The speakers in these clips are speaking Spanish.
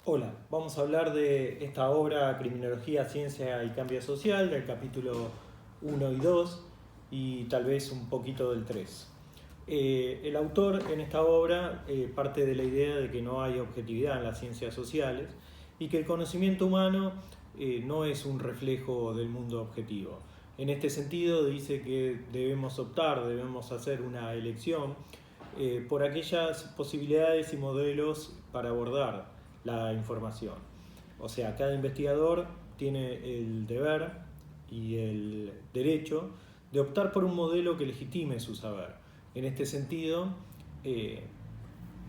Hola, vamos a hablar de esta obra Criminología, Ciencia y Cambio Social, del capítulo 1 y 2 y tal vez un poquito del 3. El autor en esta obra parte de la idea de que no hay objetividad en las ciencias sociales y que el conocimiento humano no es un reflejo del mundo objetivo. En este sentido dice que debemos hacer una elección por aquellas posibilidades y modelos para abordar la información. O sea, cada investigador tiene el deber y el derecho de optar por un modelo que legitime su saber. En este sentido, eh,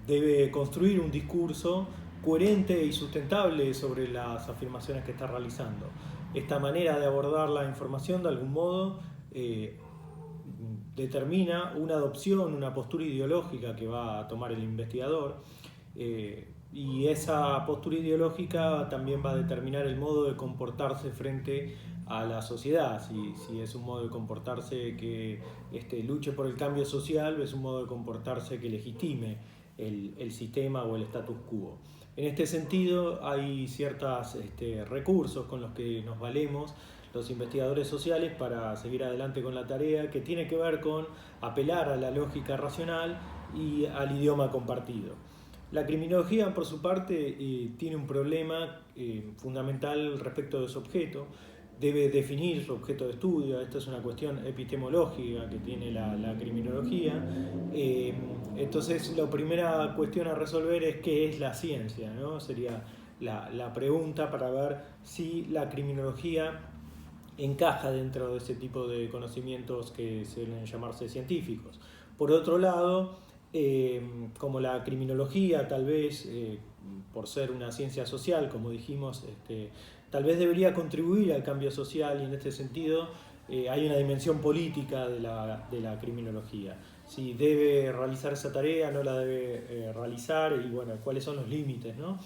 debe construir un discurso coherente y sustentable sobre las afirmaciones que está realizando. Esta manera de abordar la información de algún modo determina una adopción, una postura ideológica que va a tomar el investigador, y esa postura ideológica también va a determinar el modo de comportarse frente a la sociedad, si es un modo de comportarse que luche por el cambio social o es un modo de comportarse que legitime el sistema o el status quo. En este sentido hay ciertos recursos con los que nos valemos los investigadores sociales para seguir adelante con la tarea, que tiene que ver con apelar a la lógica racional y al idioma compartido. La criminología, por su parte, tiene un problema fundamental respecto de su objeto. Debe definir su objeto de estudio. Esta es una cuestión epistemológica que tiene la criminología. Entonces, la primera cuestión a resolver es qué es la ciencia, ¿no? Sería la pregunta para ver si la criminología encaja dentro de ese tipo de conocimientos que suelen llamarse científicos. Por otro lado, como la criminología tal vez, por ser una ciencia social, como dijimos, tal vez debería contribuir al cambio social, y en este sentido hay una dimensión política de la criminología. Si debe realizar esa tarea, no la debe realizar, y bueno, cuáles son los límites, ¿no?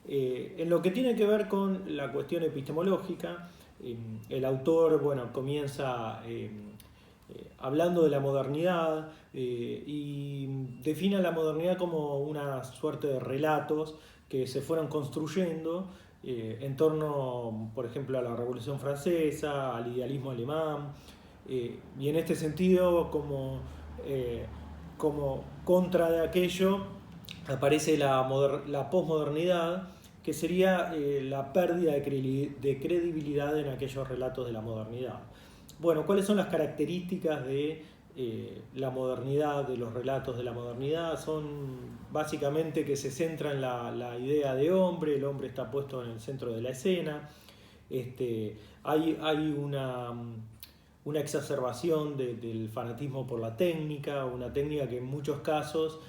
En lo que tiene que ver con la cuestión epistemológica, el autor comienza hablando de la modernidad y define la modernidad como una suerte de relatos que se fueron construyendo en torno, por ejemplo, a la Revolución Francesa, al idealismo alemán, y en este sentido, como contra de aquello, aparece la posmodernidad, que sería la pérdida de credibilidad en aquellos relatos de la modernidad. Bueno, ¿cuáles son las características de la modernidad, de los relatos de la modernidad? Son básicamente que se centra en la idea de hombre, el hombre está puesto en el centro de la escena. Hay una exacerbación del fanatismo por la técnica, una técnica que en muchos casos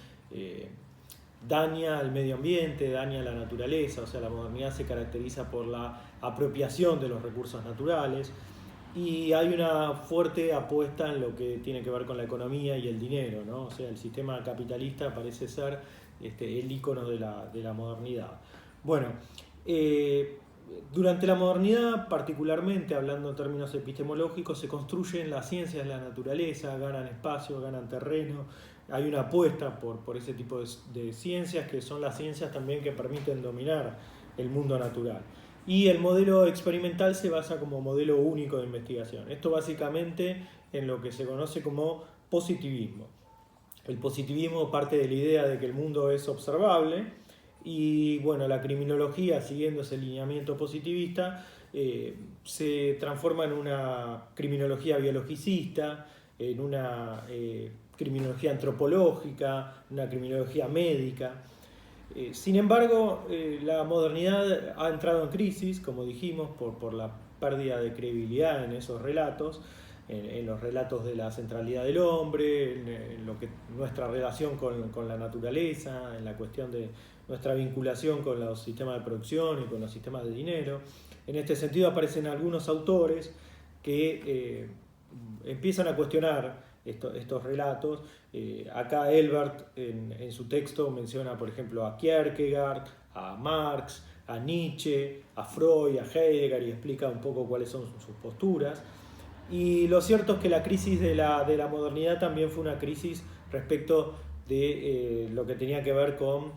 daña al medio ambiente, daña a la naturaleza. O sea, la modernidad se caracteriza por la apropiación de los recursos naturales, y hay una fuerte apuesta en lo que tiene que ver con la economía y el dinero, ¿no? O sea, el sistema capitalista parece ser el ícono de la modernidad. Bueno, durante la modernidad, particularmente hablando en términos epistemológicos, se construyen las ciencias de la naturaleza, ganan espacio, ganan terreno. Hay una apuesta por ese tipo de ciencias, que son las ciencias también que permiten dominar el mundo natural. Y el modelo experimental se basa como modelo único de investigación. Esto básicamente en lo que se conoce como positivismo. El positivismo parte de la idea de que el mundo es observable, y bueno, la criminología, siguiendo ese lineamiento positivista, se transforma en una criminología biologicista, en una criminología antropológica, una criminología médica. Sin embargo, la modernidad ha entrado en crisis, como dijimos, por la pérdida de credibilidad en esos relatos, en los relatos de la centralidad del hombre, en lo que nuestra relación con la naturaleza, en la cuestión de nuestra vinculación con los sistemas de producción y con los sistemas de dinero. En este sentido aparecen algunos autores que empiezan a cuestionar estos relatos. Acá Elbert en su texto menciona, por ejemplo, a Kierkegaard, a Marx, a Nietzsche, a Freud, a Heidegger, y explica un poco cuáles son sus posturas. Y lo cierto es que la crisis de la modernidad también fue una crisis respecto de lo que tenía que ver con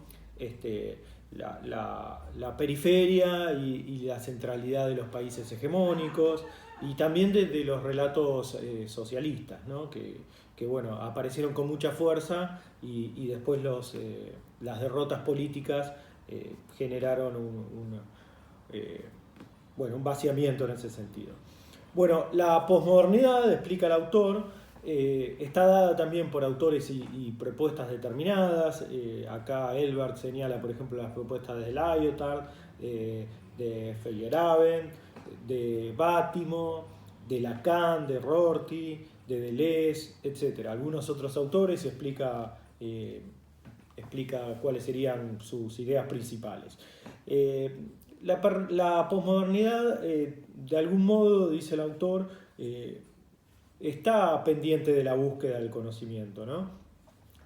la periferia y la centralidad de los países hegemónicos, y también de los relatos socialistas, ¿no? que bueno, aparecieron con mucha fuerza y después las derrotas políticas generaron un vaciamiento en ese sentido. Bueno, la posmodernidad, explica el autor, está dada también por autores y propuestas determinadas. Acá Elbert señala, por ejemplo, las propuestas de Lyotard, de Feyerabend, de Bátimo, de Lacan, de Rorty, de Deleuze, etc. Algunos otros autores explica cuáles serían sus ideas principales. La posmodernidad, de algún modo, dice el autor, está pendiente de la búsqueda del conocimiento, ¿no?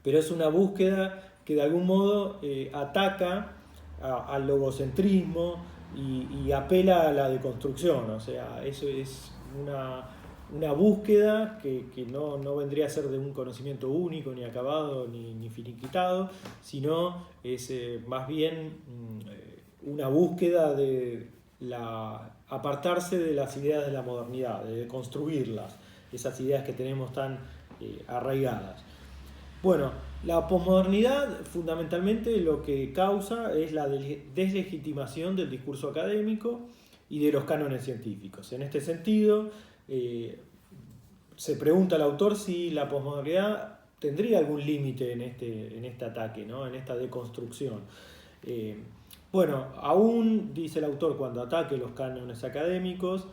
Pero es una búsqueda que de algún modo ataca al logocentrismo y apela a la deconstrucción. O sea, eso es una búsqueda que no vendría a ser de un conocimiento único, ni acabado, ni finiquitado, sino es más bien una búsqueda de apartarse de las ideas de la modernidad, de construirlas, esas ideas que tenemos tan arraigadas. Bueno, la posmodernidad fundamentalmente lo que causa es la deslegitimación del discurso académico y de los cánones científicos. En este sentido, se pregunta al autor si la posmodernidad tendría algún límite en este ataque, ¿no? En esta deconstrucción. Bueno, aún, dice el autor, cuando ataque los cánones académicos,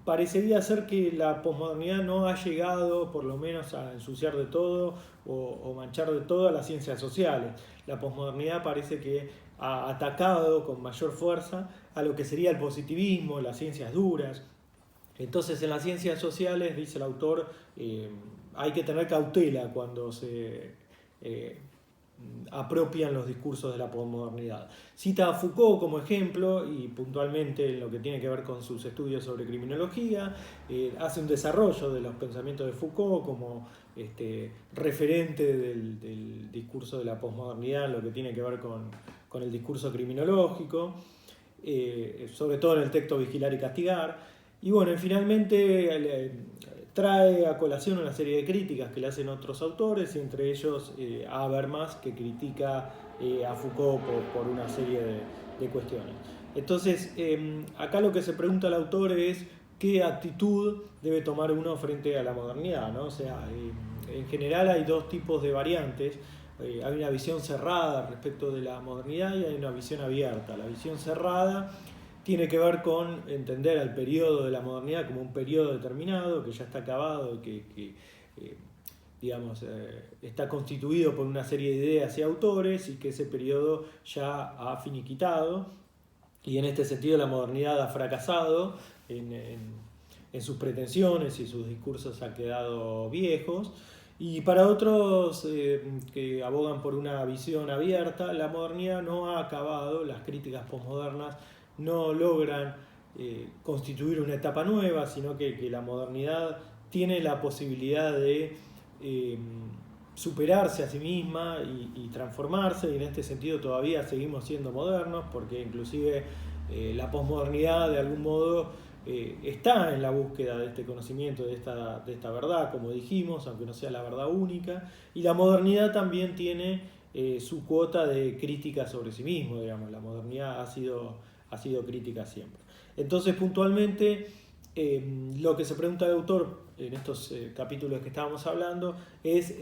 parecería ser que la posmodernidad no ha llegado, por lo menos, a ensuciar de todo o manchar de todo a las ciencias sociales. La posmodernidad parece que ha atacado con mayor fuerza a lo que sería el positivismo, las ciencias duras. Entonces, en las ciencias sociales, dice el autor, hay que tener cautela cuando se apropian los discursos de la posmodernidad. Cita a Foucault como ejemplo, y puntualmente en lo que tiene que ver con sus estudios sobre criminología, hace un desarrollo de los pensamientos de Foucault como referente del discurso de la posmodernidad en lo que tiene que ver con el discurso criminológico, sobre todo en el texto Vigilar y Castigar. Y bueno, finalmente trae a colación una serie de críticas que le hacen otros autores, y entre ellos Habermas, que critica a Foucault por una serie de cuestiones. Entonces, acá lo que se pregunta el autor es qué actitud debe tomar uno frente a la modernidad, ¿no? O sea, en general hay dos tipos de variantes. Hay una visión cerrada respecto de la modernidad y hay una visión abierta. La visión cerrada tiene que ver con entender al periodo de la modernidad como un periodo determinado, que ya está acabado y que está constituido por una serie de ideas y autores, y que ese periodo ya ha finiquitado, y en este sentido la modernidad ha fracasado en sus pretensiones y sus discursos han quedado viejos. Y para otros que abogan por una visión abierta, la modernidad no ha acabado, las críticas posmodernas no logran constituir una etapa nueva, sino que la modernidad tiene la posibilidad de superarse a sí misma y transformarse, y en este sentido todavía seguimos siendo modernos, porque inclusive la posmodernidad de algún modo está en la búsqueda de este conocimiento, de esta verdad, como dijimos, aunque no sea la verdad única, y la modernidad también tiene su cuota de crítica sobre sí mismo, digamos. La modernidad ha sido crítica siempre. Entonces, puntualmente, lo que se pregunta el autor en estos capítulos que estábamos hablando es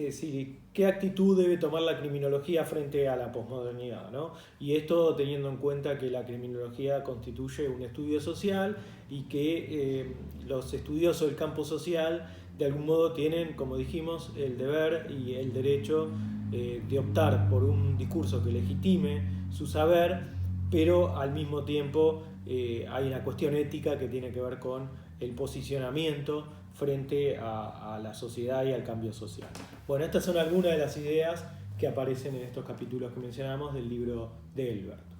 qué actitud debe tomar la criminología frente a la posmodernidad, ¿no? Y esto teniendo en cuenta que la criminología constituye un estudio social y que los estudiosos del campo social de algún modo tienen, como dijimos, el deber y el derecho de optar por un discurso que legitime su saber, pero al mismo tiempo hay una cuestión ética que tiene que ver con el posicionamiento frente a la sociedad y al cambio social. Bueno, estas son algunas de las ideas que aparecen en estos capítulos que mencionamos del libro de Elbert.